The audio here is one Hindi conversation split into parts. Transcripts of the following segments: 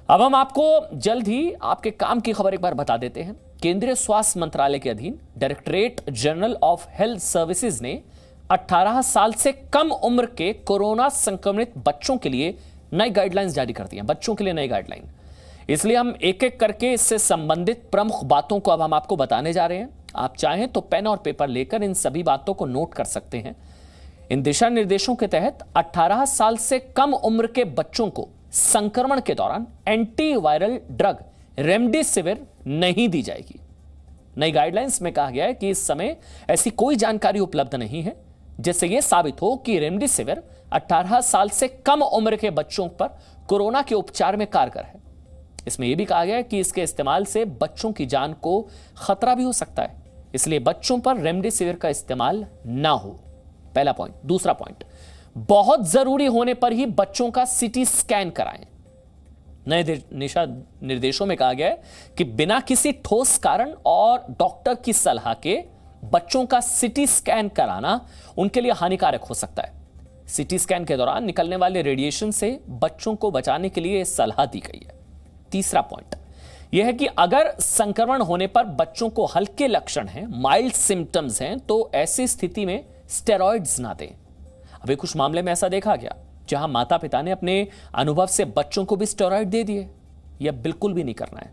अब हम आपको जल्द ही आपके काम की खबर एक बार बता देते हैं। केंद्रीय स्वास्थ्य मंत्रालय के अधीन directorate general of health services ने 18 साल से कम उम्र के कोरोना संक्रमित बच्चों के लिए नई गाइडलाइंस जारी कर दी हैं। बच्चों के लिए नई गाइडलाइन, इसलिए हम एक एक करके इससे संबंधित प्रमुख बातों को अब हम आपको बताने जा रहे हैं। आप चाहें तो पेन और पेपर लेकर इन सभी बातों को नोट कर सकते हैं। इन दिशा निर्देशों के तहत 18 साल से कम उम्र के बच्चों को संक्रमण के दौरान एंटीवायरल ड्रग रेमडेसिविर नहीं दी जाएगी। नई गाइडलाइंस में कहा गया है कि इस समय ऐसी कोई जानकारी उपलब्ध नहीं है जिससे यह साबित हो कि रेमडेसिविर 18 साल से कम उम्र के बच्चों पर कोरोना के उपचार में कारगर है। इसमें यह भी कहा गया है कि इसके इस्तेमाल से बच्चों की जान को खतरा भी हो सकता है, इसलिए बच्चों पर रेमडेसिविर का इस्तेमाल ना हो। पहला पॉइंट। दूसरा पॉइंट, बहुत जरूरी होने पर ही बच्चों का सीटी स्कैन कराएं। नए दिशा निर्देशों में कहा गया है कि बिना किसी ठोस कारण और डॉक्टर की सलाह के बच्चों का सीटी स्कैन कराना उनके लिए हानिकारक हो सकता है। सीटी स्कैन के दौरान निकलने वाले रेडिएशन से बच्चों को बचाने के लिए सलाह दी गई है। तीसरा पॉइंट यह है कि अगर संक्रमण होने पर बच्चों को हल्के लक्षण हैं, माइल्ड सिम्टम्स हैं, तो ऐसी स्थिति में स्टेरॉइड्स ना दें। अभी कुछ मामले में ऐसा देखा गया जहां माता पिता ने अपने अनुभव से बच्चों को भी स्टेरॉइड दे दिए। यह बिल्कुल भी नहीं करना है।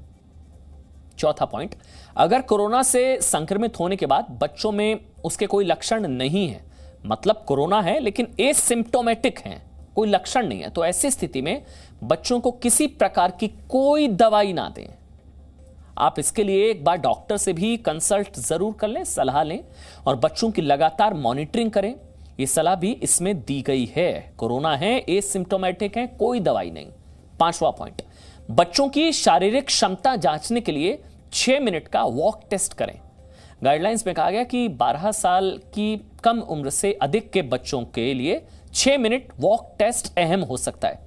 चौथा पॉइंट, अगर कोरोना से संक्रमित होने के बाद बच्चों में उसके कोई लक्षण नहीं है, मतलब कोरोना है लेकिन एसिम्प्टोमेटिक है, कोई लक्षण नहीं है, तो ऐसी स्थिति में बच्चों को किसी प्रकार की कोई दवाई ना दें। आप इसके लिए एक बार डॉक्टर से भी कंसल्ट जरूर कर लें, सलाह लें और बच्चों की लगातार मॉनिटरिंग करें। यह सलाह भी इसमें दी गई है। कोरोना है, एसिम्प्टोमेटिक है, कोई दवाई नहीं। पांचवा पॉइंट, बच्चों की शारीरिक क्षमता जांचने के लिए 6 मिनट का वॉक टेस्ट करें। गाइडलाइंस में कहा गया कि 12 साल की कम उम्र से अधिक के बच्चों के लिए 6 मिनट वॉक टेस्ट अहम हो सकता है।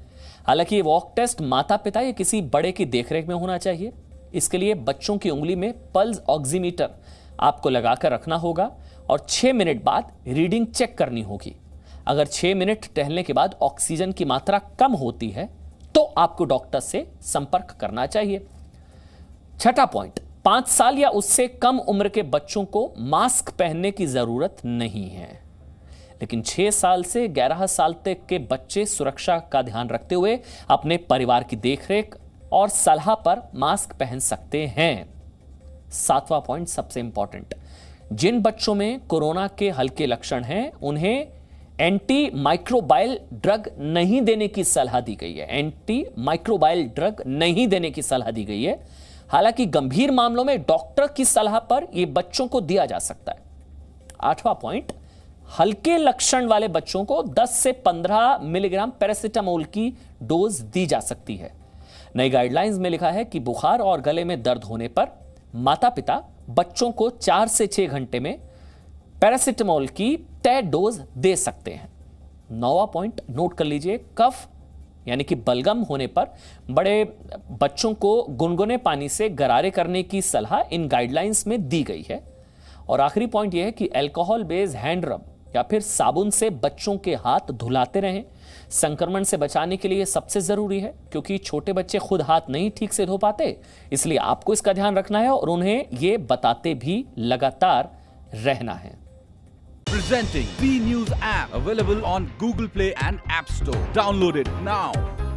हालांकि ये वॉक टेस्ट माता पिता या किसी बड़े की देखरेख में होना चाहिए। इसके लिए बच्चों की उंगली में पल्स ऑक्सीमीटर आपको लगाकर रखना होगा और 6 मिनट बाद रीडिंग चेक करनी होगी। अगर 6 मिनट टहलने के बाद ऑक्सीजन की मात्रा कम होती है तो आपको डॉक्टर से संपर्क करना चाहिए। छठा पॉइंट, 5 साल या उससे कम उम्र के बच्चों को मास्क पहनने की जरूरत नहीं है, लेकिन 6 साल से 11 साल तक के बच्चे सुरक्षा का ध्यान रखते हुए अपने परिवार की देखरेख और सलाह पर मास्क पहन सकते हैं। 7वां पॉइंट सबसे इंपॉर्टेंट, जिन बच्चों में कोरोना के हल्के लक्षण हैं उन्हें एंटी माइक्रोबायल ड्रग नहीं देने की सलाह दी गई है। एंटी माइक्रोबायल ड्रग नहीं देने की सलाह दी गई है। हालांकि गंभीर मामलों में डॉक्टर की सलाह पर यह बच्चों को दिया जा सकता है। 8वां पॉइंट, हल्के लक्षण वाले बच्चों को 10 से 15 मिलीग्राम पैरासीटामोल की डोज दी जा सकती है। नई गाइडलाइंस में लिखा है कि बुखार और गले में दर्द होने पर माता पिता बच्चों को 4 से 6 घंटे में पैरासीटामोल की तय डोज दे सकते हैं। 9वां पॉइंट नोट कर लीजिए, कफ यानी कि बलगम होने पर बड़े बच्चों को गुनगुने पानी से गरारे करने की सलाह इन गाइडलाइंस में दी गई है। और आखिरी पॉइंट यह है कि अल्कोहल बेस्ड हैंड रब या फिर साबुन से बच्चों के हाथ धुलाते रहें। संक्रमण से बचाने के लिए सबसे जरूरी है, क्योंकि छोटे बच्चे खुद हाथ नहीं ठीक से धो पाते, इसलिए आपको इसका ध्यान रखना है और उन्हें यह बताते भी लगातार रहना है। Presenting B News app available on Google Play and App Store. Download it now.